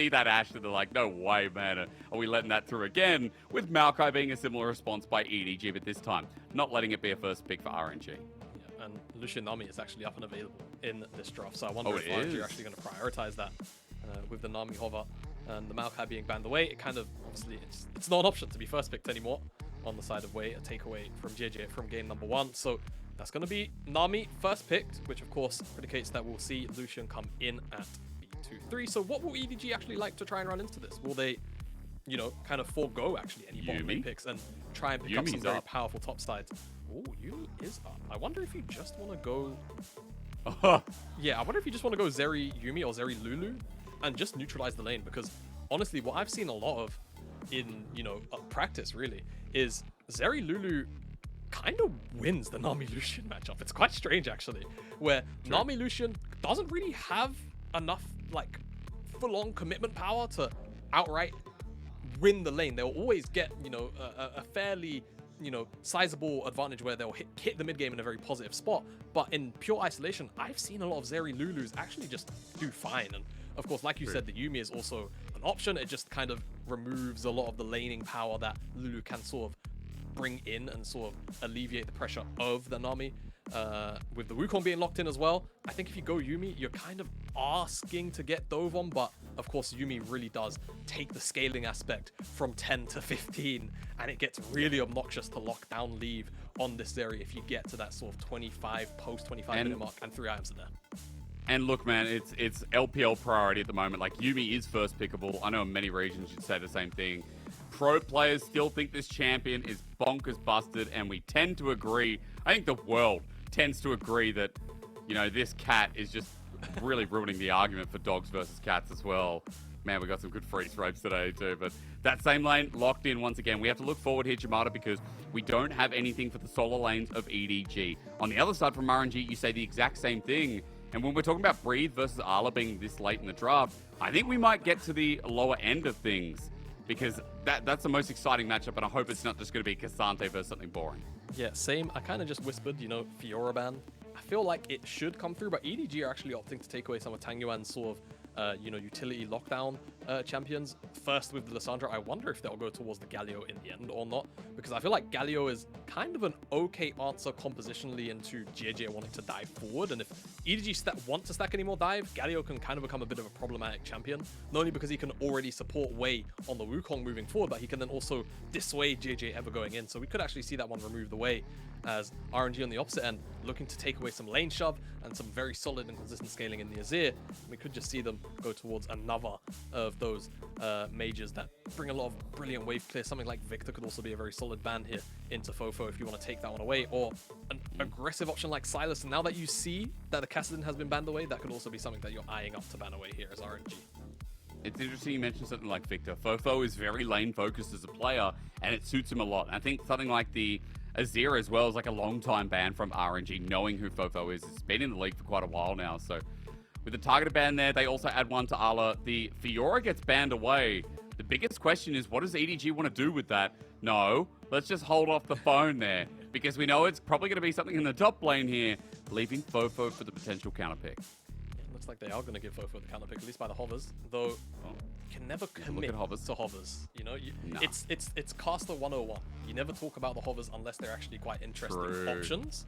see that Ashe and they're like, no way, man. Are we letting that through again? With Maokai being a similar response by EDG, but this time not letting it be a first pick for RNG. Yeah, and Lucian Nami is actually up and available in this draft, so I wonder if RNG are actually going to prioritize that with the Nami hover and the Maokai being banned away. It kind of, obviously, it's not an option to be first picked anymore on the side of Wei, a takeaway from Jiejie from game number 1. So that's going to be Nami first picked, which of course predicates that we'll see Lucian come in at B2-3. So what will EDG actually like to try and run into this? Will they, you know, kind of forego actually any bottom lane picks and try and pick up some very powerful top sides? Oh, Yuumi is up. I wonder if you just want to go... yeah, I wonder if you just want to go Zeri Yuumi or Zeri Lulu and just neutralize the lane, because honestly, what I've seen a lot of in, you know, practice really is Zeri Lulu kind of wins the Nami Lucian matchup. It's quite strange actually, where Nami Lucian doesn't really have enough like full-on commitment power to outright win the lane. They'll always get, you know, a fairly, you know, sizable advantage where they'll hit the mid game in a very positive spot. But in pure isolation, I've seen a lot of Zeri Lulus actually just do fine. And of course, like you said, the Yuumi is also an option. It just kind of removes a lot of the laning power that Lulu can sort of bring in and sort of alleviate the pressure of the Nami. With the Wukong being locked in as well, I think if you go Yuumi, you're kind of asking to get dove on, but of course Yuumi really does take the scaling aspect from 10 to 15, and it gets really obnoxious to lock down leave on this Zeri if you get to that sort of 25 minute mark and 3 items in there. And look, man, it's LPL priority at the moment. Like, Yuumi is first pickable. I know in many regions you'd say the same thing. Pro players still think this champion is bonkers busted, and we tend to agree. I think the world tends to agree that, you know, this cat is just really ruining the argument for dogs versus cats as well. Man, we got some good freeze ropes today too. But that same lane locked in once again. We have to look forward here, Jamada, because we don't have anything for the solo lanes of EDG. On the other side from RNG, you say the exact same thing. And when we're talking about Breathe versus Arla being this late in the draft, I think we might get to the lower end of things, because that's the most exciting matchup, and I hope it's not just going to be Ksante versus something boring. Yeah, same. I kind of just whispered, you know, Fiora ban. I feel like it should come through, but EDG are actually opting to take away some of Tangyuan's sort of, you know, utility lockdown champions. First with the Lissandra, I wonder if they'll go towards the Galio in the end or not, because I feel like Galio is kind of an okay answer compositionally into Jiejie wanting to dive forward, and if EDG want to stack any more dive, Galio can kind of become a bit of a problematic champion, not only because he can already support Wei on the Wukong moving forward, but he can then also dissuade Jiejie ever going in, so we could actually see that one removed away, as RNG on the opposite end looking to take away some lane shove and some very solid and consistent scaling in the Azir. We could just see them go towards another of those mages that bring a lot of brilliant wave clear. Something like Victor could also be a very solid ban here into FoFo if you want to take that one away, or an aggressive option like Sylas. And now that you see that the Kassadin has been banned away, that could also be something that you're eyeing up to ban away here as RNG. It's interesting you mentioned something like Victor. FoFo is very lane focused as a player, and it suits him a lot. And I think something like the Azir as well is like a long time ban from RNG, knowing who FoFo is. It's been in the league for quite a while now, so with the targeted ban there, they also add one to Arla. The Fiora gets banned away. The biggest question is, what does EDG want to do with that? No, let's just hold off the phone there, because we know it's probably going to be something in the top lane here, leaving FoFo for the potential counter pick. Looks like they are going to give FoFo the counter pick, at least by the hovers, though you can never commit to hovers. You know, it's caster 101. You never talk about the hovers unless they're actually quite interesting options.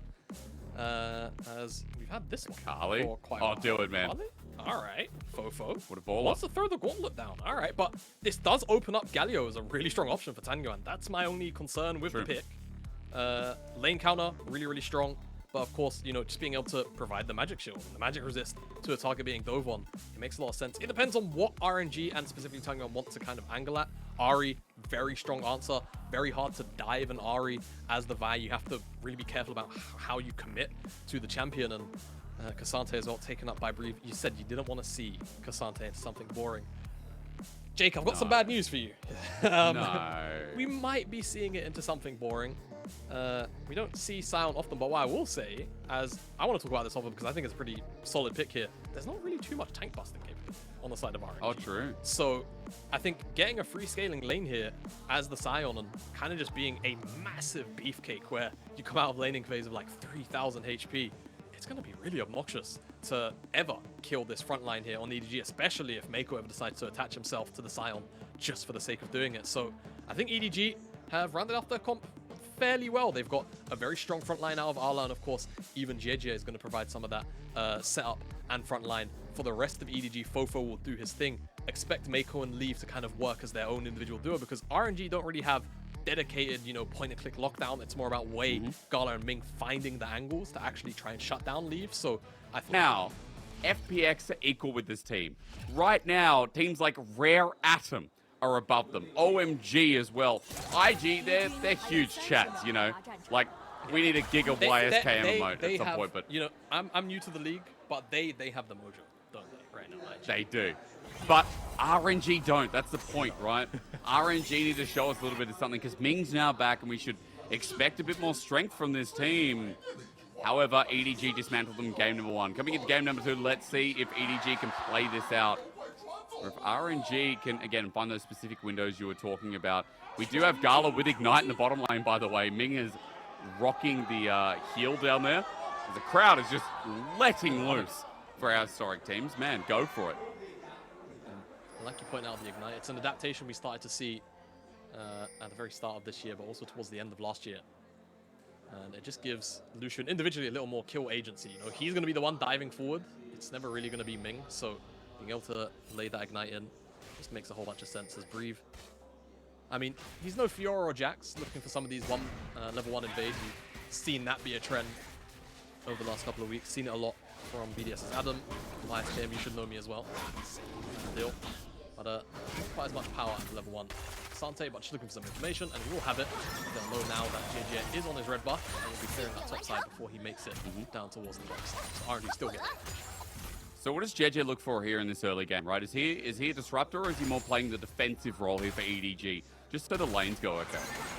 As we've had this one Akali for quite a while. Do it, man. All right, FoFo. What a baller. Wants to throw the gauntlet down. All right, but this does open up Galio as a really strong option for Tangyuan. That's my only concern with the pick. Lane counter, really, really strong. But of course, you know, just being able to provide the magic shield and the magic resist to a target being dove on, it makes a lot of sense. It depends on what RNG and specifically Tangyuan want to kind of angle at. Ahri, very strong answer. Very hard to dive an Ahri as the Vi. You have to really be careful about how you commit to the champion. And Ksante as well, taken up by Breathe. You said you didn't want to see Ksante into something boring. Jake, I've got some bad news for you. We might be seeing it into something boring. We don't see Sion often, but what I will say, as I want to talk about this often because I think it's a pretty solid pick here, there's not really too much tank busting capability on the side of RNG. Oh, true. So I think getting a free scaling lane here as the Sion and kind of just being a massive beefcake where you come out of laning phase of like 3,000 HP, it's going to be really obnoxious to ever kill this front line here on EDG, especially if Meiko ever decides to attach himself to the Sion just for the sake of doing it. So I think EDG have rounded off their comp fairly well. They've got a very strong front line out of Arla, and of course, even Jiejie is going to provide some of that setup and front line for the rest of EDG. FoFo will do his thing. Expect Meiko and Leave to kind of work as their own individual duo, because RNG don't really have dedicated, you know, point-and-click lockdown. It's more about Wei, Gala, and Ming finding the angles to actually try and shut down Leave. So I think now, FPX are equal with this team. Right now, teams like Rare Atom are above them. OMG as well. IG, they're huge chats, you know. Like, we need a Giga YSKM emote at some point, but you know, I'm new to the league, but they have the mojo, don't they? Right now, IG. they do. But RNG don't. That's the point, right? RNG need to show us a little bit of something, because Ming's now back, and we should expect a bit more strength from this team. However, EDG dismantled them game number 1. Coming into game number 2, let's see if EDG can play this out, or if RNG can, again, find those specific windows you were talking about. We do have Gala with Ignite in the bottom lane, by the way. Ming is rocking the heal down there. The crowd is just letting loose for our historic teams. Man, go for it. Like you point out, the Ignite, it's an adaptation we started to see at the very start of this year, but also towards the end of last year. And it just gives Lucian individually a little more kill agency. You know, he's going to be the one diving forward. It's never really going to be Ming, so being able to lay that Ignite in just makes a whole bunch of sense as Breathe. I mean, he's no Fiora or Jax, looking for some of these level 1 invades. We've seen that be a trend over the last couple of weeks. Seen it a lot from BDS's Adam. YSKM, you should know me as well. Deal. But not quite as much power at level 1. Ksante, but just looking for some information, and he will have it. They'll know now that Jiejie is on his red buff, and will be clearing that top side before he makes it down towards the bottom side. So RNG still getting it. So what does Jiejie look for here in this early game, right? Is he a disruptor, or is he more playing the defensive role here for EDG? Just so the lanes go okay.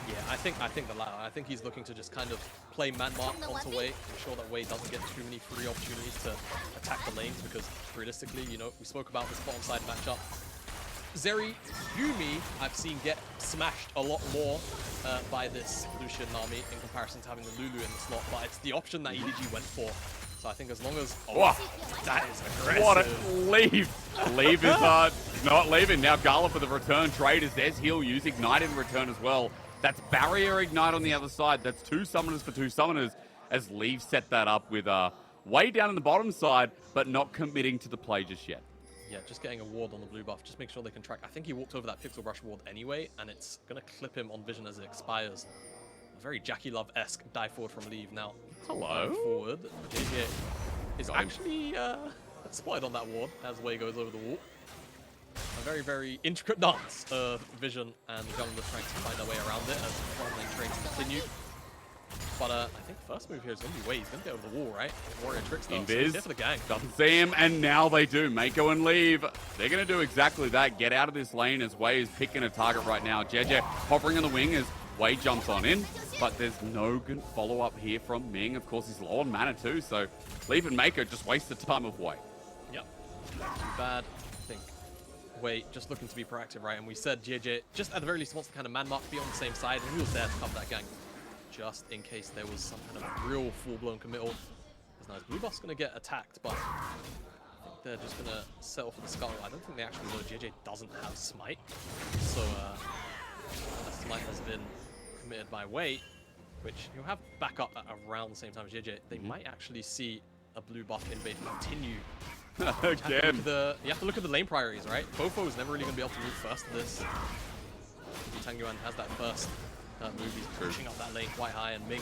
Yeah, I think the latter. I think he's looking to just kind of play man-mark onto Wei, ensure that Wei doesn't get too many free opportunities to attack the lanes, because realistically, you know, we spoke about this bottom side matchup. Zeri, yuumi, I've seen get smashed a lot more by this Lucian Nami in comparison to having the Lulu in the slot, but it's the option that EDG went for. So I think as long as... Oh, that is aggressive. What a leave. Leave is not leaving. Now Gala for the return trade as there's heal. Use Ignite in return as well. That's Barrier Ignite on the other side. That's 2 summoners for 2 summoners as Leave set that up with way down in the bottom side, but not committing to the play just yet. Yeah, just getting a ward on the blue buff. Just make sure they can track. I think he walked over that Pixel Brush ward anyway, and it's going to clip him on vision as it expires. A very Jackie Love-esque dive forward from Leave. Now, hello. Forward. Jiejie is actually spotted on that ward as Wei goes over the wall. A very, very intricate dance of vision and the jungler trying to find their way around it as the front lane trains continue. But I think the first move here is going to be Wei. He's going to get over the wall, right? Warrior tricks though. So he's here for the gang. Doesn't see him, and now they do. Meiko and Leave. They're going to do exactly that. Get out of this lane as Wei is picking a target right now. Jiejie hovering on the wing as Wei jumps on in, but there's no good follow-up here from Ming. Of course, he's low on mana too, so Leave and Meiko just waste the time of Wei. Yep. Not too bad. I think Wei just looking to be proactive, right? And we said Jiejie just at the very least wants to kind of man-mark, be on the same side, and he was there to cover that gang, just in case there was some kind of real full-blown committal. Because now his blue buff's going to get attacked, but I think they're just going to settle for the scuttle. I don't think they actually know Jiejie doesn't have Smite. So that Smite has been committed by Wei, which he'll have back up at around the same time as Jiejie. They might actually see a blue buff invade continue. Again. You have to look at the lane priorities, right? FoFo is never really going to be able to move first to this. Tangyuan has that first move. He's pushing up that lane quite high, and Ming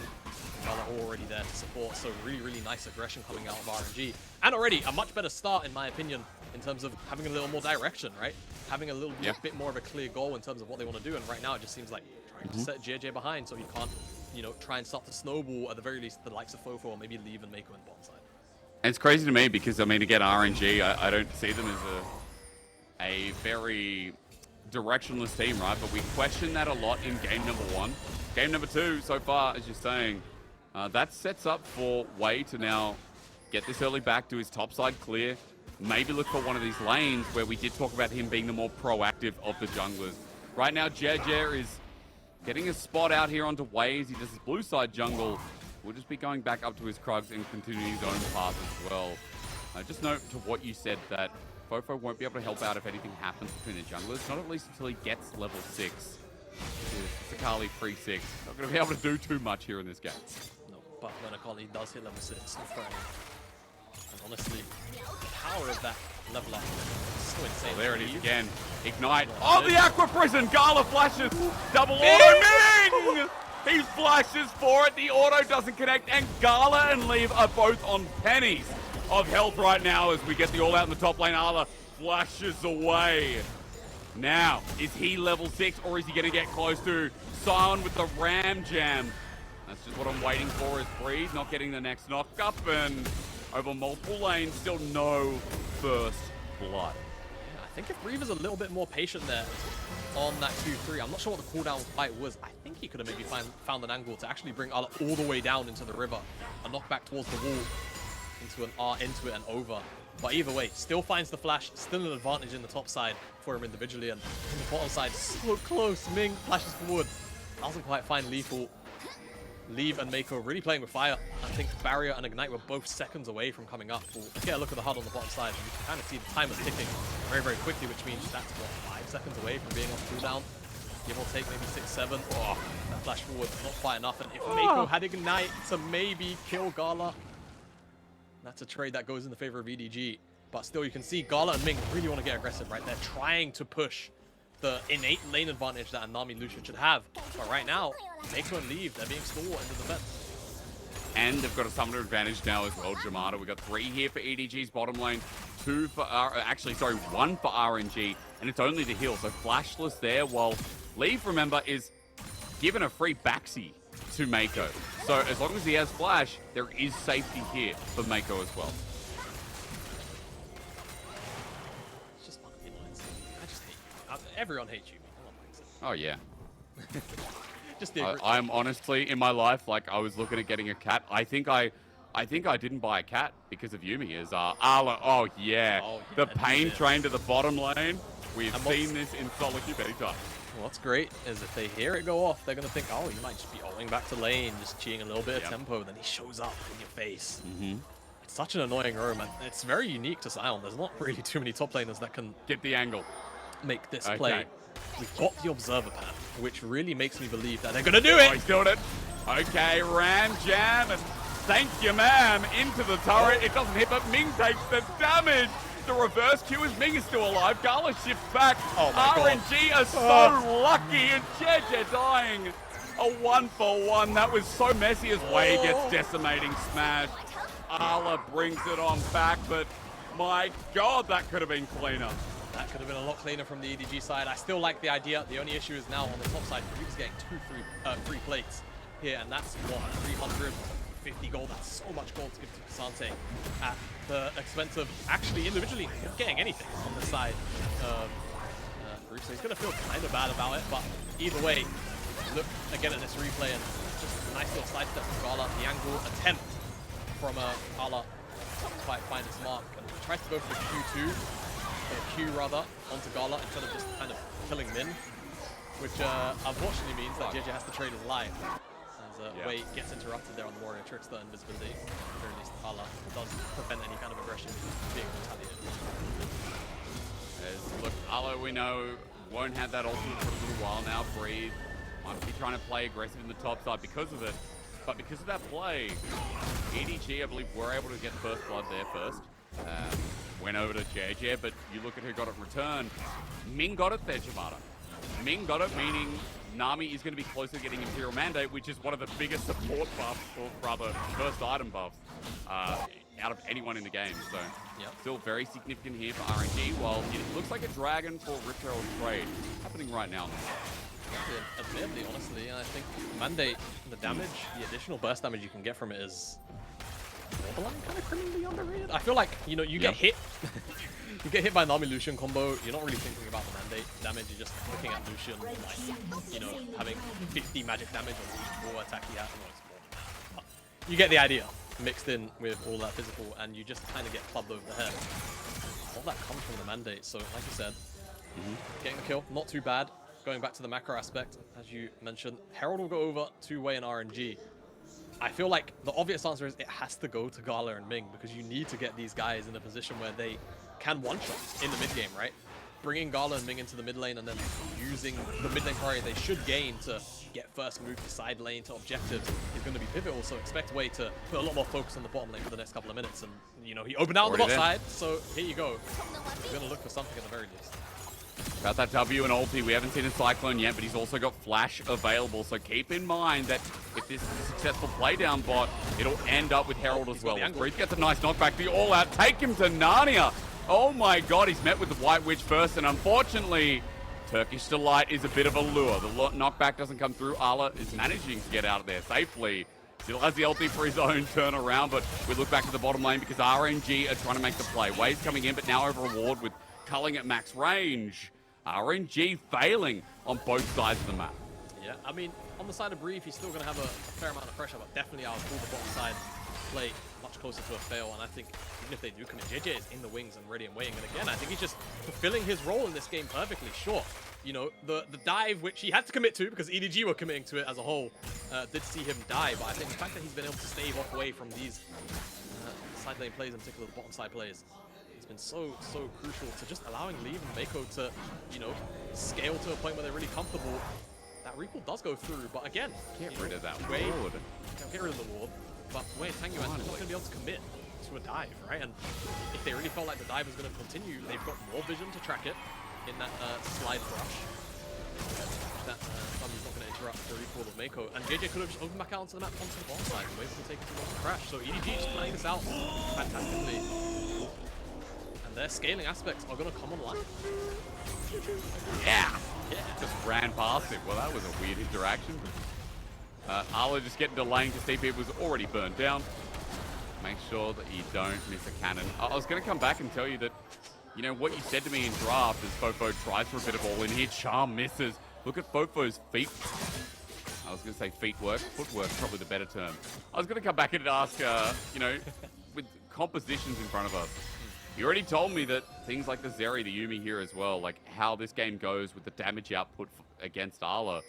are already there to support. So really, really nice aggression coming out of RNG. And already a much better start, in my opinion, in terms of having a little more direction, right? Having a little bit more of a clear goal in terms of what they want to do. And right now, it just seems like trying to set Jiejie behind so he can't, you know, try and start to snowball, at the very least, the likes of FoFo, or maybe Leave and Meiko in the bottom side. And it's crazy to me because, I mean, again, RNG, I don't see them as a very directionless team, right? But we question that a lot in game number 1. Game number 2, so far, as you're saying, that sets up for Wei to now get this early back to his top side clear. Maybe look for one of these lanes where we did talk about him being the more proactive of the junglers. Right now, Jiejie is getting a spot out here onto Wei as he does his blue side jungle. We'll just be going back up to his Krugs and continuing his own path as well. Just note to what you said that FoFo won't be able to help out if anything happens between the junglers, not at least until he gets level 6. It's Akali 3-6. Not going to be able to do too much here in this game. No, but when Akali does hit level 6, and honestly, the power of that level up is so insane. Oh, there it is again. Ignite. Oh, the Aqua Prison! Gala flashes! Double auto Ming! He flashes for it. The auto doesn't connect, and Gala and Leave are both on pennies of health right now as we get the all out in the top lane. Gala flashes away. Now, is he level 6 or is he going to get close to Sion with the Ram Jam? That's just what I'm waiting for, is Breeze not getting the next knock up, and over multiple lanes, still no first blood. Yeah, I think if Reaver's a little bit more patient there on that 2-3, I'm not sure what the cooldown fight was. I think he could have maybe found an angle to actually bring Ala all the way down into the river, a knock back towards the wall, into an R into it and over. But either way, still finds the flash, still an advantage in the top side for him individually, and on the bottom side, so close. Ming flashes forward, doesn't quite find lethal. Leave and Meiko really playing with fire. I think Barrier and Ignite were both seconds away from coming up. We'll get a look at the HUD on the bottom side, and you can kind of see the timer ticking very, very quickly, which means that's, what, 5 seconds away from being on cooldown. Give or take maybe 6, 7. Oh, that flash forward, not quite enough. And if Meiko had Ignite to maybe kill Gala, that's a trade that goes in the favor of EDG. But still, you can see Gala and Ming really want to get aggressive, right? They're trying to push the innate lane advantage that a Nami Lucian should have. But right now, Meiko and Leave, they're being stalled into defense. And they've got a summoner advantage now as well, Jamada. We've got 3 here for EDG's bottom lane, 2 for, 1 for RNG, and it's only the heal. So flashless there, while Leave, remember, is given a free backseat to Meiko. So as long as he has flash, there is safety here for Meiko as well. It's just fun, you know, I just hate you. Everyone hates you. Oh, yeah. Just the I'm honestly, in my life, like, I was looking at getting a cat. I think I didn't buy a cat because of Yuumi. Is Arla? Oh yeah, the pain train to the bottom lane. We've seen this in solo queue many times. What's great is if they hear it go off, they're gonna think, oh, he might just be ulting back to lane, just cheating a little bit of tempo. Then he shows up in your face. It's such an annoying roam, and it's very unique to Sion. There's not really too many top laners that can get the angle, make this play. We've got the Observer path, which really makes me believe that they're going to do it. Oh, he's doing it. Okay, Ram Jam, and thank you, ma'am, into the turret. It doesn't hit, but Ming takes the damage. The reverse Q as Ming is still alive. Gala shifts back. Oh my RNG are so lucky, and Jiejie dying. A 1-for-1. That was so messy as Wei gets decimating smash. Arla brings it on back, but my God, that could have been cleaner. That could have been a lot cleaner from the EDG side. I still like the idea. The only issue is now on the top side, Farouk's getting 3 plates here, and that's what, 350 gold. That's so much gold to give to Ksante at the expense of actually individually not getting anything on the side of Farouk. So he's going to feel kind of bad about it, but either way, look again at this replay, and just a nice little sidestep from Gala. The angle attempt from Gala doesn't quite find its mark, and tries to go for the Q2. Q rather onto Gala instead of just kind of killing Min, which unfortunately means that Jiejie has to trade his life as Wei gets interrupted there on the Warrior Trickster invisibility. Or at least Gala does prevent any kind of aggression being retaliated. Look, Gala, we know, won't have that ultimate for a little while now. Breathe might be trying to play aggressive in the top side because of it, but because of that play, EDG, I believe, were able to get first blood there first. Went over to Jiejie, but you look at who got it in return. Ming got it there, Jamada. Ming got it, meaning Nami is going to be closer to getting Imperial Mandate, which is one of the biggest support buffs, or rather, first item buffs, out of anyone in the game. So, still very significant here for RNG, while it looks like a dragon for Rip Herald trade happening right now. Admittedly, honestly, I think Mandate, the damage, the additional burst damage you can get from it is borderline kind of criminally underrated. I feel like, you know, you get hit. You get hit by Nami Lucian combo, you're not really thinking about the mandate damage, you're just looking at Lucian, like, you know, having 50 magic damage on each war attack he has. No, it's more than that. But you get the idea, mixed in with all that physical, and you just kind of get clubbed over the head. All that comes from the mandate, so like you said, getting the kill, not too bad. Going back to the macro aspect, as you mentioned, Herald will go over 2-way and RNG. I feel like the obvious answer is it has to go to Gala and Ming, because you need to get these guys in a position where they can one-shot in the mid game, right? Bringing Gala and Ming into the mid lane and then using the mid lane priority they should gain to get first move to side lane to objectives is going to be pivotal. So expect Wei to put a lot more focus on the bottom lane for the next couple of minutes. And, you know, he opened out on the bot side, so here you go. He's going to look for something at the very least. About that W and ulti, we haven't seen a Cyclone yet, but he's also got Flash available. So keep in mind that if this is a successful play down bot, it'll end up with Herald as well. Breeze gets a nice knockback, the all-out, take him to Narnia. Oh my god, he's met with the White Witch first, and unfortunately, Turkish Delight is a bit of a lure. The knockback doesn't come through. Ala is managing to get out of there safely. Still has the ulti for his own turnaround, but we look back to the bottom lane because RNG are trying to make the play. Wei's coming in, but now over reward with culling at max range. RNG failing on both sides of the map. Yeah, I mean, on the side of Brief, he's still going to have a fair amount of pressure, but definitely I'll pull the bottom side play much closer to a fail. And I think even if they do commit, Jiejie is in the wings and ready and waiting. And again, I think he's just fulfilling his role in this game perfectly. Sure, you know, the dive, which he had to commit to because EDG were committing to it as a whole, did see him die. But I think the fact that he's been able to stave off away from these side lane plays, in particular the bottom side plays, it's been so crucial to just allowing Leave and Meiko to, you know, scale to a point where they're really comfortable. That recall does go through, but again, get rid of that Wei, ward. Get rid of the ward, but Wei and Tangyuan are not going to be able to commit to a dive, right? And if they really felt like the dive was going to continue, they've got more vision to track it in that slide brush. That Nami's not going to interrupt the recall of Meiko, and Jiejie could have just opened back out onto the map onto the bottom side and waited to take it to the crash. So EDG just playing this out fantastically. And their scaling aspects are going to come online. Yeah! Just ran past it. Well, that was a weird interaction. Arlo just getting to lane because TP was already burned down. Make sure that you don't miss a cannon. I was going to come back and tell you that, you know, what you said to me in draft as FoFo tries for a bit of all in here. Charm misses. Look at FoFo's feet. I was going to say feet work. Footwork, probably the better term. I was going to come back and ask, you know, with compositions in front of us. You already told me that things like the Zeri, the Yuumi here as well, like how this game goes with the damage output against Ala.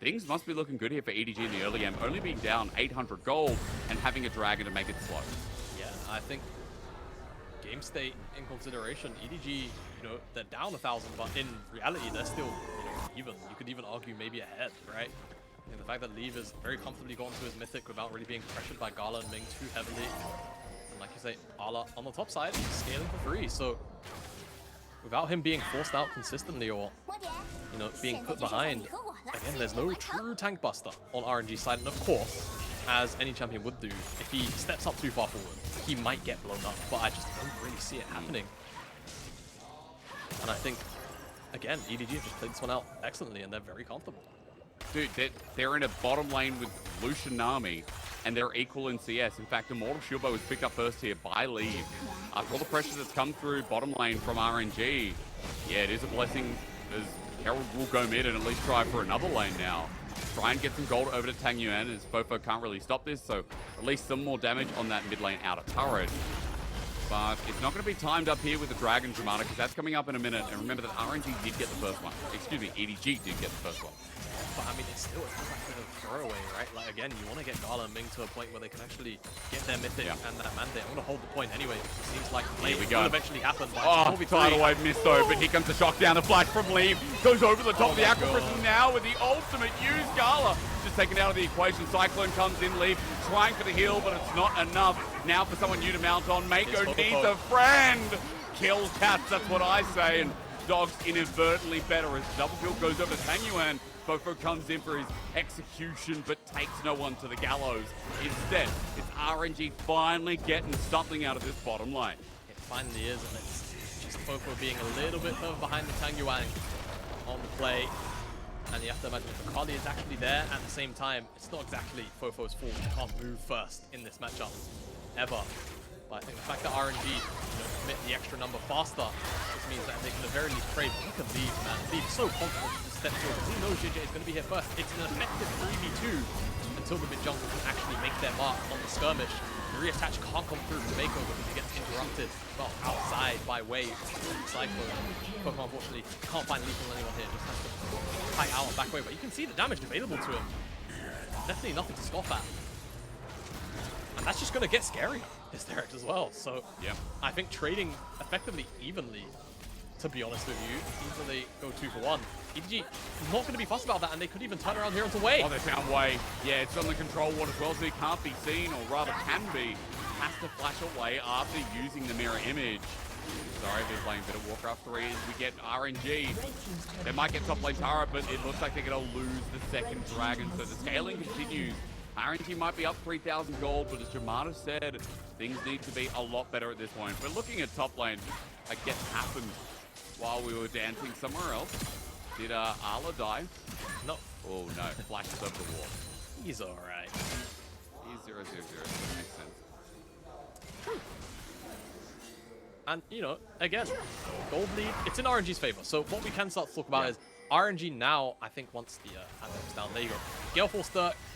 Things must be looking good here for EDG in the early game, only being down 800 gold and having a dragon to make it slow. Yeah, I think game state in consideration, EDG, you know, they're down 1,000, but in reality, they're still, you know, even. You could even argue maybe ahead, right? And the fact that Leave is very comfortably gone to his mythic without really being pressured by Gala and Ming too heavily. Like you say, Ala on the top side, scaling for free. So without him being forced out consistently or, you know, being put behind, again, there's no true tank buster on RNG side. And of course, as any champion would do, if he steps up too far forward, he might get blown up. But I just don't really see it happening. And I think, again, EDG have just played this one out excellently and they're very comfortable. Dude, they're in a bottom lane with Lucian Nami, and they're equal in CS. In fact, Immortal Shieldbow was picked up first here by Leave. After all the pressure that's come through bottom lane from RNG, yeah, it is a blessing as Herald will go mid and at least try for another lane now. Try and get some gold over to Tangyuan as FoFo can't really stop this, so at least some more damage on that mid lane outer turret. But it's not going to be timed up here with the Dragon Jamada because that's coming up in a minute. And remember that RNG did get the first one. Excuse me, EDG did get the first one. But I mean, it's still a kind of throwaway, right? Like, again, you want to get Gala and Ming to a point where they can actually get their mythic and that mandate. I'm going to hold the point anyway, because it seems like it will eventually happen. Oh, tidal wave missed though, but here comes the shock down. The flash from Leave goes over the top of the Aquaprison now with the ultimate use. Gala just taken out of the equation. Cyclone comes in, Leave trying for the heal, but it's not enough. Now for someone new to mount on. Meiko needs a friend. Kill cats, that's what I say. And Dog's inadvertently better as double kill goes over to Tangyuan. FoFo comes in for his execution, but takes no one to the gallows. Instead, it's RNG finally getting something out of this bottom lane. It finally is, and it's just FoFo being a little bit further behind the Tangyuan on the play. And you have to imagine if Akali is actually there at the same time, it's not exactly FoFo's fault. He can't move first in this matchup, ever. But I think the fact that RNG, you know, commit the extra number faster just means that they can at the very least trade. He can leave, man. Leave so confident to step forward because he knows Jiejie is going to be here first. It's an effective 3v2 until the mid-jungle can actually make their mark on the skirmish. The reattach can't come through from Meiko because he gets interrupted, well, outside by Wei. Cyclone. Pokemon unfortunately can't find lethal anyone here, just has to fight out on back way. But you can see the damage available to him. Definitely nothing to scoff at. And that's just going to get scary, HYsterics as well. So Yeah. I think trading effectively evenly, to be honest with you, even though they go 2 for 1, EDG not going to be fussed about that, and they could even turn around here onto Wei. Oh, they found Wei. Yeah, it's on the control ward as well, so he can't be seen, or rather can be. Has to flash away after using the mirror image. Sorry, they're playing a bit of Warcraft 3 as we get RNG. They might get top lane Tara, but it looks like they're going to lose the second dragon, so the scaling continues. RNG might be up 3,000 gold, but as Jamada said, things need to be a lot better at this point. We're looking at top lane. I guess happened while we were dancing somewhere else. Did Arla die? No. Oh no, flashes over the wall. He's alright. He's 0-0-0, so that makes sense. And, you know, again, gold lead, it's in RNG's favor. So what we can start to talk about is RNG now, I think, once the Anthem's down, there you go. Gale Force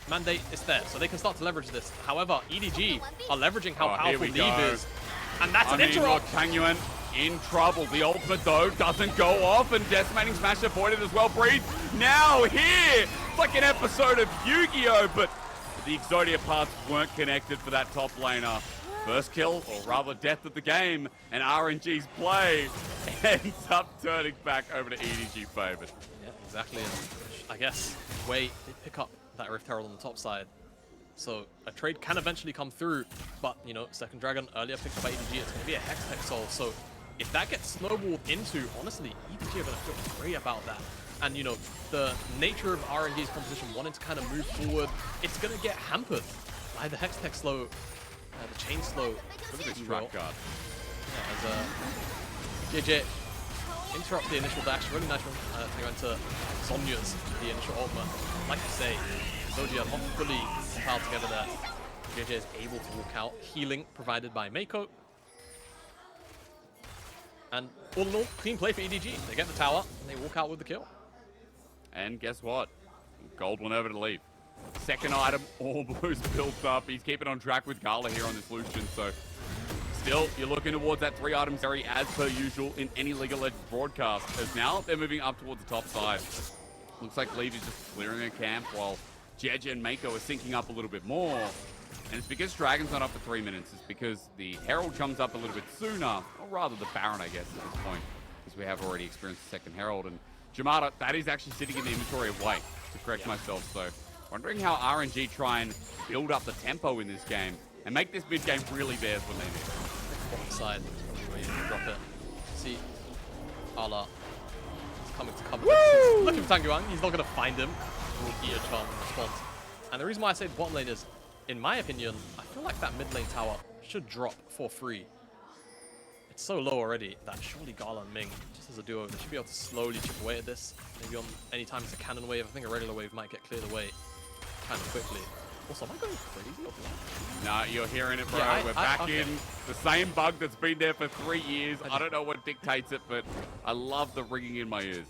mandate is there, so they can start to leverage this. However, EDG are leveraging how powerful Leave is. And that's an interrupt. Tangyuan in trouble. The ultimate, though, doesn't go off, and Decimating Smash avoided as well. Breathe now here. It's like an episode of Yu-Gi-Oh, but the Exodia parts weren't connected for that top laner. First kill, or rather death of the game, and RNG's play ends up turning back over to EDG favored. Yeah, exactly. And I guess Wei did pick up that Rift Herald on the top side. So a trade can eventually come through, but, you know, second dragon earlier picked up by EDG, it's going to be a Hex Tech Soul. So if that gets snowballed into, honestly, EDG are going to feel great about that. And, you know, the nature of RNG's composition wanting to kind of move forward, it's going to get hampered by the Hex Tech slow, the chain slow. Look at this trap guard. Yeah, as Jiejie interrupt the initial dash. Really nice one. They went to Sonya's, the initial ultimate. Like you say, Zodia not fully compiled together there. Jiejie is able to walk out. Healing provided by Meiko. And all in all, clean play for EDG. They get the tower, and they walk out with the kill. And guess what? Gold will never leave. Second item almost built up. He's keeping on track with Gala here on this Lucian, so still, you're looking towards that 3-item Zeri as per usual in any League of Legends broadcast, as now they're moving up towards the top side. Looks like Leave is just clearing a camp while Jiejie and Meiko are syncing up a little bit more. And it's because Dragon's not up for 3 minutes. It's because the Herald comes up a little bit sooner, or rather the Baron, I guess, at this point, because we have already experienced the second Herald. And Jamada, that is actually sitting in the inventory of Wei, to correct myself. So wondering how RNG try and build up the tempo in this game and make this mid game really theirs when they need it. Bottom side, where you can drop it. See, Ala is coming to cover this. Looking for Tangyuan, he's not going to find him. Will eat a charm in response. And the reason why I say the bottom lane is, in my opinion, I feel like that mid lane tower should drop for free. It's so low already that surely Gala and Ming, just as a duo, they should be able to slowly chip away at this. Maybe on any time it's a cannon wave. I think a regular wave might get cleared away kind of quickly. Also, am I going crazy or what? Nah, you're hearing it, bro. Yeah, We're back in the same bug that's been there for 3 years. I don't know what dictates it, but I love the ringing in my ears.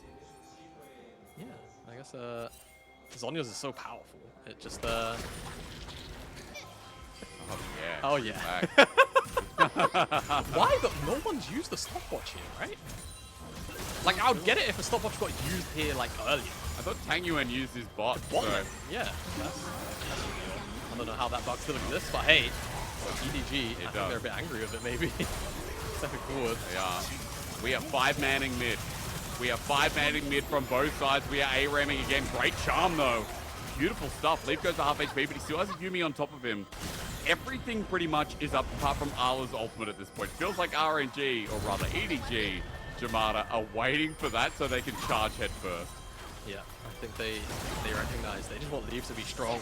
Yeah, I guess Zonya's is so powerful. It just Oh Oh yeah. yeah. Why no one's used the stopwatch here, right? Like, I would get it if a stopwatch got used here like earlier. I thought Tangyuan used his bot. What? So. Yeah, that's I don't know how that bug still exists, but hey, EDG, I think they're a bit angry with it maybe. Stepping forward. They are. We are 5-manning mid. We are 5-manning mid from both sides. We are A-ramming again. Great charm though. Beautiful stuff. Leaf goes to half HP, but he still has a Yuumi on top of him. Everything pretty much is up apart from Arla's ultimate at this point. Feels like RNG, or rather EDG, Jamada, are waiting for that so they can charge head first. Yeah, I think they recognize they just want Leaf to be strong.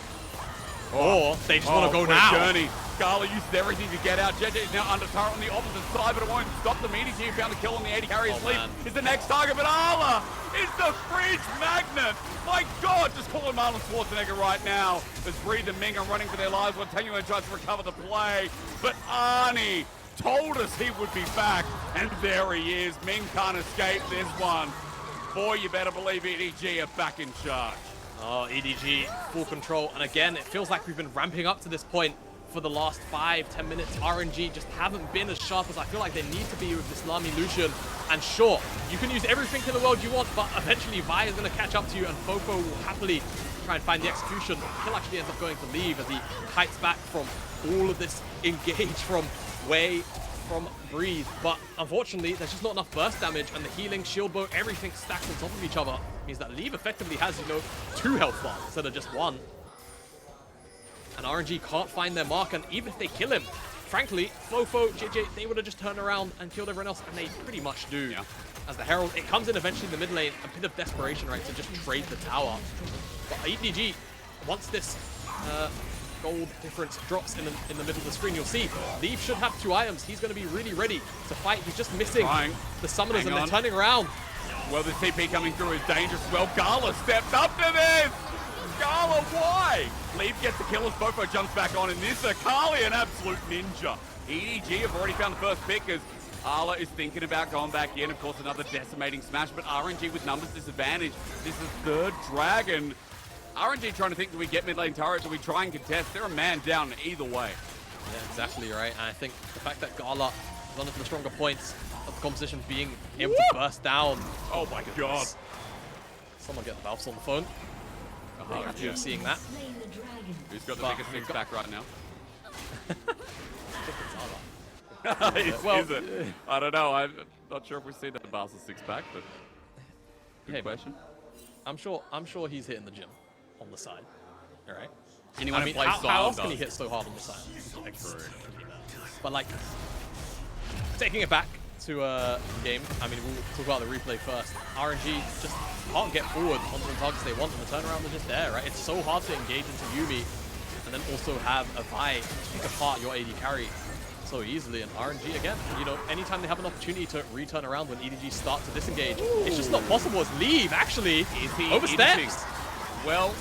Or they just want to go now. Journey. Gala uses everything to get out. Jiejie is now under turret on the opposite side, but it won't stop them. EDG found the kill on the AD carry. Leaf is the next target, but Arla is the fridge magnet. My God, just call him Arnold Schwarzenegger right now. As Breathe and Ming are running for their lives while Tangyuan tries to recover the play. But Ahri told us he would be back, and there he is. Ming can't escape this one. Boy, you better believe EDG are back in charge. Oh, EDG, full control. And again, it feels like we've been ramping up to this point for the last 5-10 minutes. RNG just haven't been as sharp as I feel like they need to be with this Nami Lucian. And sure, you can use everything in the world you want, but eventually Vi is going to catch up to you, and FoFo will happily try and find the execution. Kill actually ends up going to leave as he kites back from all of this engage from Wei, from Breathe. But unfortunately, there's just not enough burst damage, and the healing, shield bow, everything stacked on top of each other means that Leave effectively has, 2 health bars instead of just 1. And RNG can't find their mark, and even if they kill him, frankly, FoFo, Jiejie, they would have just turned around and killed everyone else, and they pretty much do. Yeah. As the Herald, it comes in eventually in the mid lane, a bit of desperation, right, to just trade the tower. But EDG, once this gold difference drops in the middle of the screen, you'll see Leave should have 2 items. He's going to be really ready to fight. He's just missing the summoners, and they're turning around. Well, the TP coming through is dangerous as well. Gala stepped up to this! Gala, why? Leave gets the kill as FoFo jumps back on, and this Akali, an absolute ninja. EDG have already found the first pick as Arla is thinking about going back in. Of course, another decimating smash, but RNG with numbers disadvantage. This is third dragon. RNG trying to think, do we get mid lane turret? Do we try and contest? They're a man down either way. Yeah, exactly right. And I think the fact that Gala is one of the stronger points of the composition being able to burst down. Oh my god. Someone get the Valves on the phone. You're seeing that. Who's got the biggest six back right now? Is it? I don't know. I'm not sure if we see the Barca six pack, but good question. I'm sure he's hitting the gym on the side. All right. Anyone who plays how else can he hit so hard on the side? But like, taking it back to game. I mean, we'll talk about the replay first. RNG just can't get forward onto the targets they want, and the turnaround is just there, right? It's so hard to engage into Yuumi and then also have a Vi pick apart your AD carry so easily. And RNG, again, anytime they have an opportunity to return around when EDG start to disengage, it's just not possible as Leave actually oversteps. Well,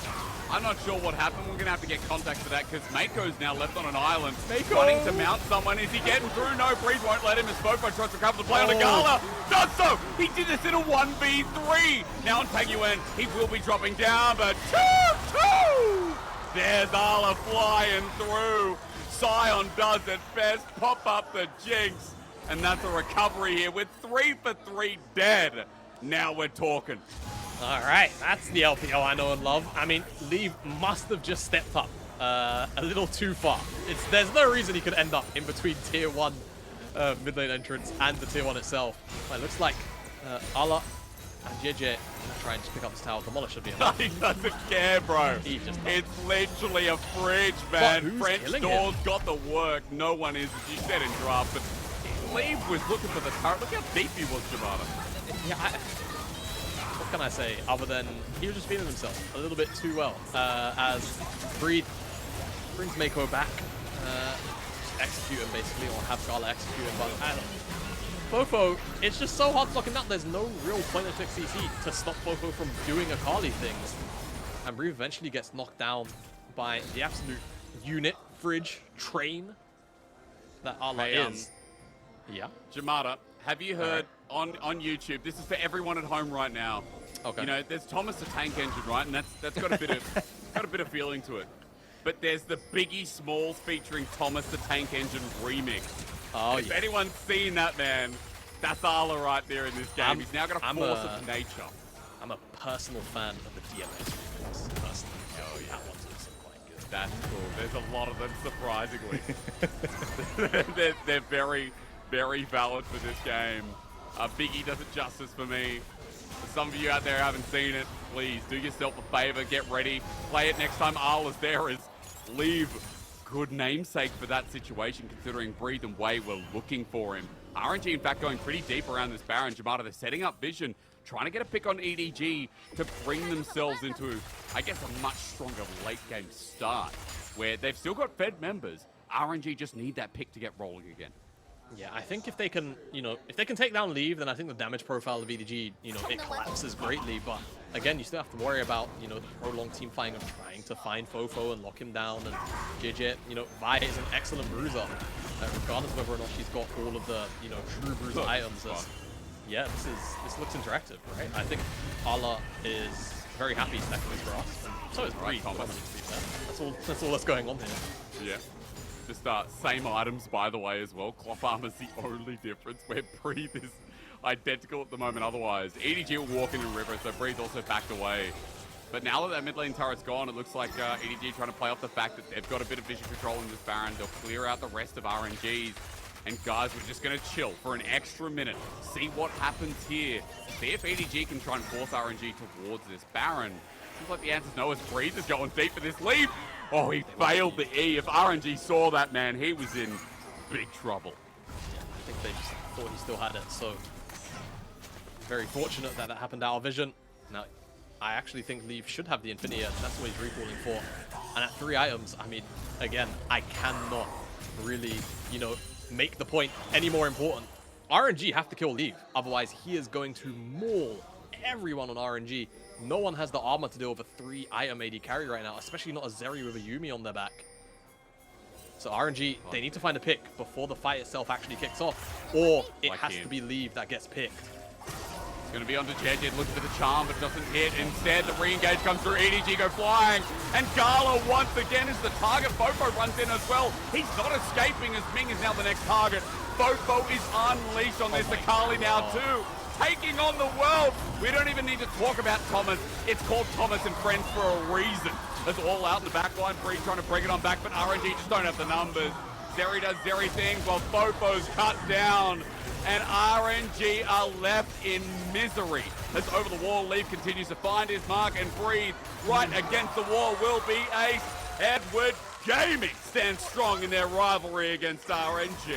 I'm not sure what happened. We're going to have to get contact for that because Meiko's now left on an island. Meiko running to mount someone. Is he getting through? No, Breeze won't let him as FoFo tries to cover the play on the Gala. Does so! He did this in a 1v3. Now on Tangyuan, he will be dropping down, but 2-2! There's Arla flying through. Sion does it best. Pop up the Jinx. And that's a recovery here with 3 for 3 dead. Now we're talking. All right, that's the LPL I know and love. I mean, Leave must have just stepped up a little too far. There's no reason he could end up in between tier 1 mid lane entrance and the tier 1 itself. Well, it looks like Arla and Jiejie try and just pick up this tower. Demolish should be enough. He doesn't care, bro. It's literally a fridge, man. French doors got the work. No one is, as you said in draft, but Leave was looking for the turret. Look how deep he was, Jamada. Yeah, what can I say other than he was just feeling himself a little bit too well as Breed brings Meiko back, execute him basically, or have Gala execute him, but FoFo, it's just so hard to lock him down. There's no real point of CC to stop FoFo from doing Akali things, and Breed eventually gets knocked down by the absolute unit, fridge, train that Arla is. Yeah. Jamada, have you heard on YouTube, this is for everyone at home right now. Okay. There's Thomas the Tank Engine, right? And that's got a bit of feeling to it. But there's the Biggie Smalls featuring Thomas the Tank Engine remix. Oh, if anyone's seen that, man, that's Arla right there in this game. He's now going to force it to nature. I'm a personal fan of the DMX remix, personally. Oh, yeah. That one's also quite good. That's cool. There's a lot of them, surprisingly. they're very, very valid for this game. Biggie does it justice for me. For some of you out there who haven't seen it, please do yourself a favor, get ready, play it next time Arla's there as Leave. Good namesake for that situation, considering Breathe and Wei were looking for him. RNG, in fact, going pretty deep around this Baron. Jamada, they're setting up Vision, trying to get a pick on EDG to bring themselves into, I guess, a much stronger late game start, where they've still got fed members. RNG just need that pick to get rolling again. Yeah, I think if they can, if they can take down Leave, then I think the damage profile of EDG, it collapses greatly. But again, you still have to worry about, the prolonged team fighting of trying to find FoFo and lock him down. And Jiejie, Vi is an excellent bruiser, regardless of whether or not she's got all of the, true bruiser items. Yeah, this looks interactive, right? I think Arla is very happy stacking this for us, and so is Breed. That's all that's going on here. Yeah. Just same items, by the way, as well. Cloth armor's the only difference, where Breathe is identical at the moment otherwise. EDG will walk into River, so Breathe also backed away. But now that that mid lane turret's gone, it looks like EDG trying to play off the fact that they've got a bit of vision control in this Baron. They'll clear out the rest of RNGs. And guys, we're just going to chill for an extra minute. See what happens here. See if EDG can try and force RNG towards this Baron. Seems like the answer's no, as Breeze is going deep for this leap. Oh, he failed the E. If RNG saw that, man, he was in big trouble. Yeah, I think they just thought he still had it, so very fortunate that that happened out of vision. Now, I actually think Leave should have the Infinity Edge. That's what he's recalling for. And at 3 items, I mean, again, I cannot really, you know, make the point any more important. RNG have to kill Leave, otherwise he is going to maul everyone on RNG. No one has the armor to deal with a 3-item AD carry right now, especially not a Zeri with a Yuumi on their back. So RNG, they need to find a pick before the fight itself actually kicks off, or it has to be Leave that gets picked. It's going to be onto Jiejie, looking for the charm, but doesn't hit. Instead, the re-engage comes through. EDG go flying, and Gala once again is the target. FoFo runs in as well. He's not escaping as Ming is now the next target. FoFo is unleashed on this. Akali now too, taking on the world. We don't even need to talk about Thomas. It's called Thomas and Friends for a reason. It's all out in the back line. Bree trying to bring it on back, but RNG just don't have the numbers. Zeri does Zeri things while FoFo's cut down. And RNG are left in misery. As over the wall, Leaf continues to find his mark and breathe. Right against the wall will be Ace. Edward Gaming stands strong in their rivalry against RNG.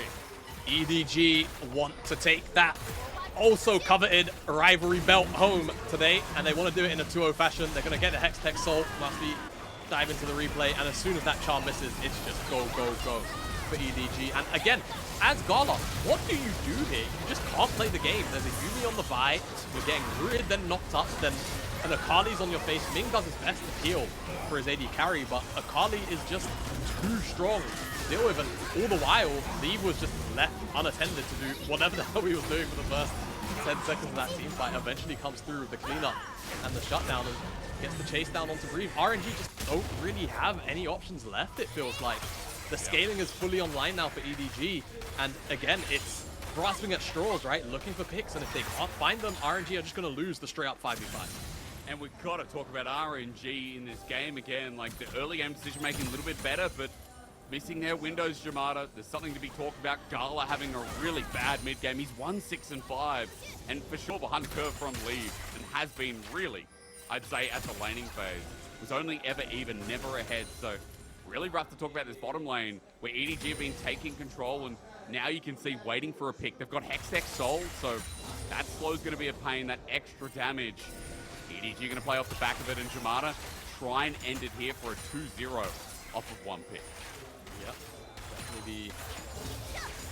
EDG want to take that also coveted rivalry belt home today, and they want to do it in a 2-0 fashion. They're going to get the Hex Tech Soul. Must be dive into the replay, and as soon as that charm misses, it's just go, go, go for EDG. And again, as Gala, what do you do here? You just can't play the game. There's a Yuumi on the buy, you're getting rooted, then knocked up, then an Akali's on your face. Ming does his best to heal for his AD carry, but Akali is just too strong to deal with, and all the while, Leave was just left unattended to do whatever the hell he was doing for the first 10 seconds of that team fight. Eventually comes through with the cleanup and the shutdown and gets the chase down onto Breathe. RNG just don't really have any options left, it feels like. The scaling is fully online now for EDG, and again, it's grasping at straws, right? Looking for picks, and if they can't find them, RNG are just going to lose the straight-up 5v5. And we've got to talk about RNG in this game again. Like, the early game decision-making a little bit better, but missing their windows, Jamada. There's something to be talked about. Gala having a really bad mid-game. He's 1-6-5, and for sure behind the curve from Leave, and has been really, I'd say, at the laning phase. Was only ever even, never ahead, so really rough to talk about this bottom lane where EDG have been taking control, and now you can see waiting for a pick. They've got Hextech Soul, so that slow's going to be a pain, that extra damage. EDG going to play off the back of it, and Jamada try and end it here for a 2-0 off of one pick. Yep, definitely be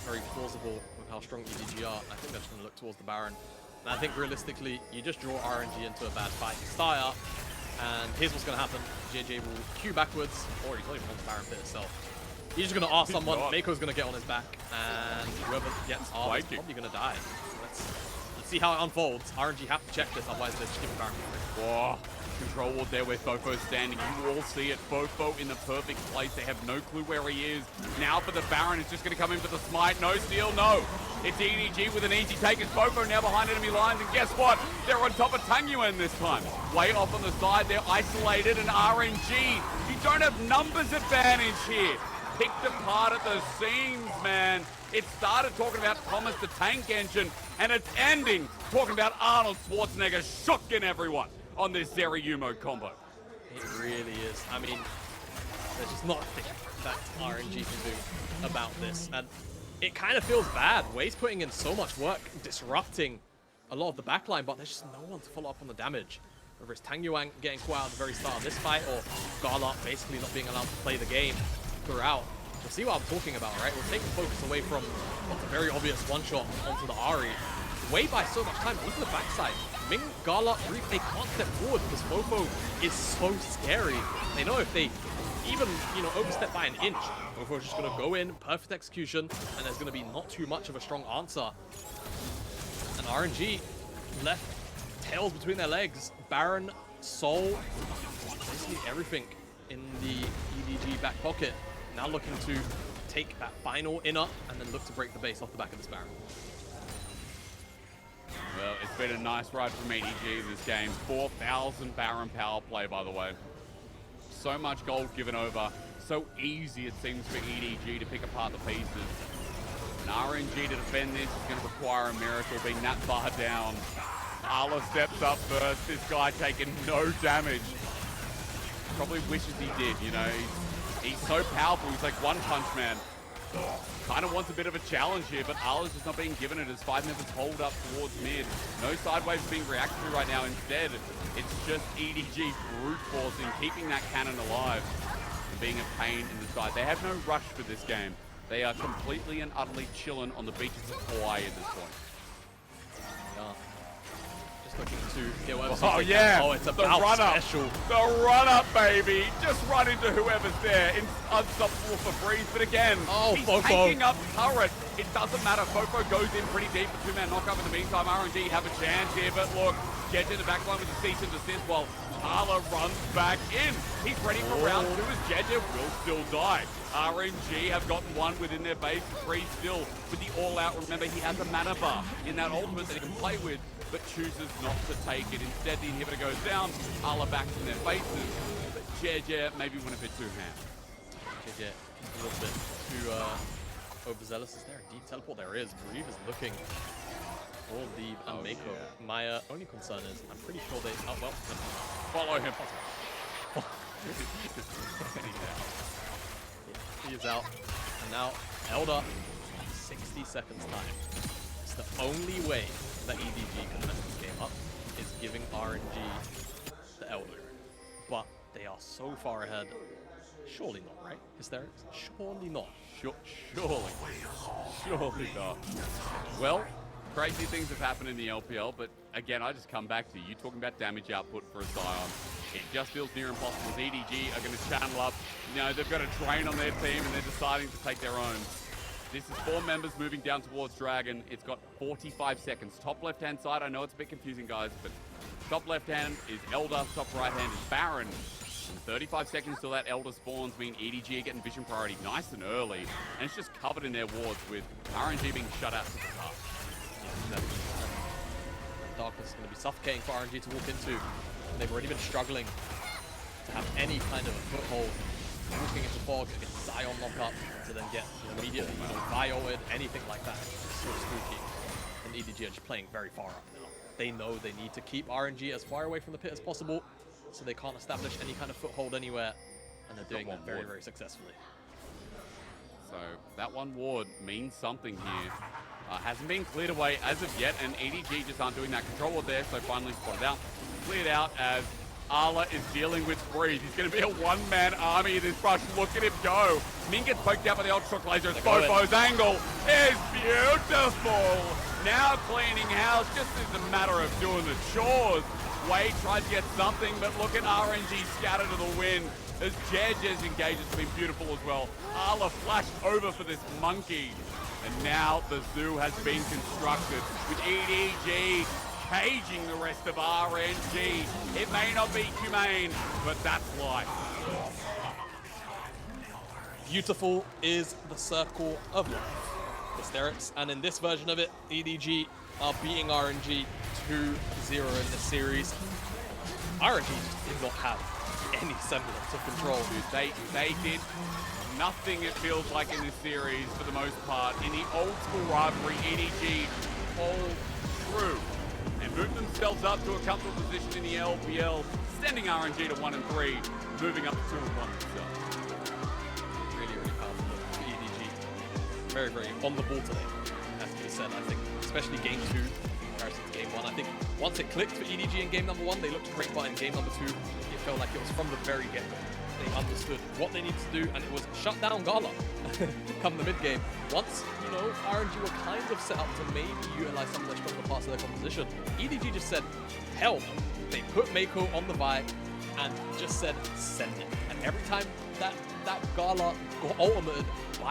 very plausible with how strong EDG are. I think they're just going to look towards the Baron. And I think realistically, you just draw RNG into a bad fight. Start up, and here's what's going to happen. Jiejie will queue backwards, or he's not even on the Baron pit itself. He's just going to ask someone, Meiko's going to get on his back, and whoever gets armed is probably going to die. So let's see how it unfolds. RNG have to check this, otherwise they're just giving Baron free. Whoa. Control ward there where FoFo's standing. You all see it. FoFo in the perfect place. They have no clue where he is. Now for the Baron, it's just going to come in for the smite. No steal, no. It's EDG with an easy take. It's FoFo now behind enemy lines. And guess what? They're on top of Tangyuan this time. Way off on the side. They're isolated. And RNG, you don't have numbers advantage here. Picked apart at the seams, man. It started talking about Thomas the Tank Engine, and it's ending talking about Arnold Schwarzenegger shotgun everyone on this Zeri Yumo combo. It really is. I mean, there's just nothing that RNG can do about this. And it kind of feels bad. Wei's putting in so much work, disrupting a lot of the backline, but there's just no one to follow up on the damage. Whether it's Tangyuan getting caught out at the very start of this fight, or Gala basically not being allowed to play the game throughout. You'll see what I'm talking about, right? We're taking focus away from what's a very obvious one-shot onto the Ahri. Way by so much time, look at the backside. Ming, Gala, Reef, they can't step forward because FoFo is so scary. They know if they even, overstep by an inch, FoFo's just going to go in, perfect execution, and there's going to be not too much of a strong answer. And RNG left tails between their legs. Baron, Soul, basically everything in the EDG back pocket. Now looking to take that final inner and then look to break the base off the back of this Baron. Well, it's been a nice ride from EDG this game. 4,000 Baron power play, by the way. So much gold given over. So easy it seems for EDG to pick apart the pieces. And RNG to defend this is going to require a miracle, being that far down. Arla steps up first. This guy taking no damage. Probably wishes he did, you know. He's so powerful. He's like One Punch Man. Kind of wants a bit of a challenge here, but Arla's just not being given it as 5 members hold up towards mid. No sideways being reacted to right now. Instead, it's just EDG brute forcing, keeping that cannon alive and being a pain in the side. They have no rush for this game. They are completely and utterly chilling on the beaches of Hawaii at this point. Yeah. Just looking to get whatever. Oh yeah! Oh, it's the about run up. special. The run up, baby! Just run into whoever's there. It's unstoppable for Breeze, but again, he's FoFo. taking up turret. It doesn't matter. FoFo goes in pretty deep for 2-man knockup. In the meantime, RNG have a chance here, but look, Jiejie in the back line with a cease and desist while Gala runs back in. He's ready for round 2 as Jiejie will still die. RNG have gotten one within their base. Breeze still with the all-out. Remember, he has a mana bar in that ultimate that he can play with, but chooses not to take it. Instead, the inhibitor goes down. Arla backs in their faces, but Jiejie maybe went a bit too ham. Jiejie a little bit too overzealous. Is there a deep teleport? There is. Breeze is looking all deep, and Meiko. Yeah. My only concern is I'm pretty sure they... Oh, well. Follow him. He is out. And now, Elder, 60 seconds time. It's the only way that EDG can mess this game up is giving RNG the Elder. But they are so far ahead. Surely not, right? HYsterics? Surely not. Surely not. Well, crazy things have happened in the LPL, but again, I just come back to you talking about damage output for a Sion. It just feels near impossible. EDG are going to channel up. You know, they've got a drain on their team and they're deciding to take their own. This is 4 members moving down towards Dragon. It's got 45 seconds. Top left-hand side, I know it's a bit confusing, guys, but top left-hand is Elder, top right-hand is Baron. And 35 seconds till that Elder spawns mean EDG are getting vision priority nice and early. And it's just covered in their wards with RNG being shut out to the top. Darkness is going to be suffocating for RNG to walk into. And they've already been struggling to have any kind of a foothold. Walking into fog, get Sion knock up to then get immediately vioed, anything like that. It's so spooky. And EDG are just playing very far up now. They know they need to keep RNG as far away from the pit as possible, so they can't establish any kind of foothold anywhere. And they're doing that very, very successfully. So that one ward means something here. Hasn't been cleared away as of yet, and EDG just aren't doing that. Control ward there, so finally spotted out. Cleared out as Arla is dealing with Breeze. He's going to be a one-man army in this rush. Look at him go. Ming gets poked out by the ultra laser. FoFo's angle is beautiful. Now cleaning house, just as a matter of doing the chores. Wade tries to get something, but look at RNG scatter to the wind as Jiejie's engages have been beautiful as well. Arla flashed over for this monkey. And now the zoo has been constructed with EDG caging the rest of RNG. It may not be humane, but that's life. Beautiful is the circle of life. HYsterics, and in this version of it, EDG are beating RNG 2-0 in this series. RNG just did not have any semblance of control. Dude, they did nothing, it feels like, in this series for the most part. In the old school rivalry, EDG hold true and move themselves up to a comfortable position in the LPL, sending RNG to 1-3, moving up to 2-1 themselves. Really, really powerful for EDG. Very, very on the ball today, has to be said. I think, especially game 2 in comparison to game 1. I think once it clicked for EDG in game number 1, they looked great, but in game number 2, it felt like it was from the very get-go. They understood what they needed to do, and it was shut down Gala come the mid-game. Once, you know, RNG were kind of set up to maybe utilize some of their stronger parts of their composition, EDG just said, hell no. They put Meiko on the buy and just said, send it. And every time that Gala got ultimated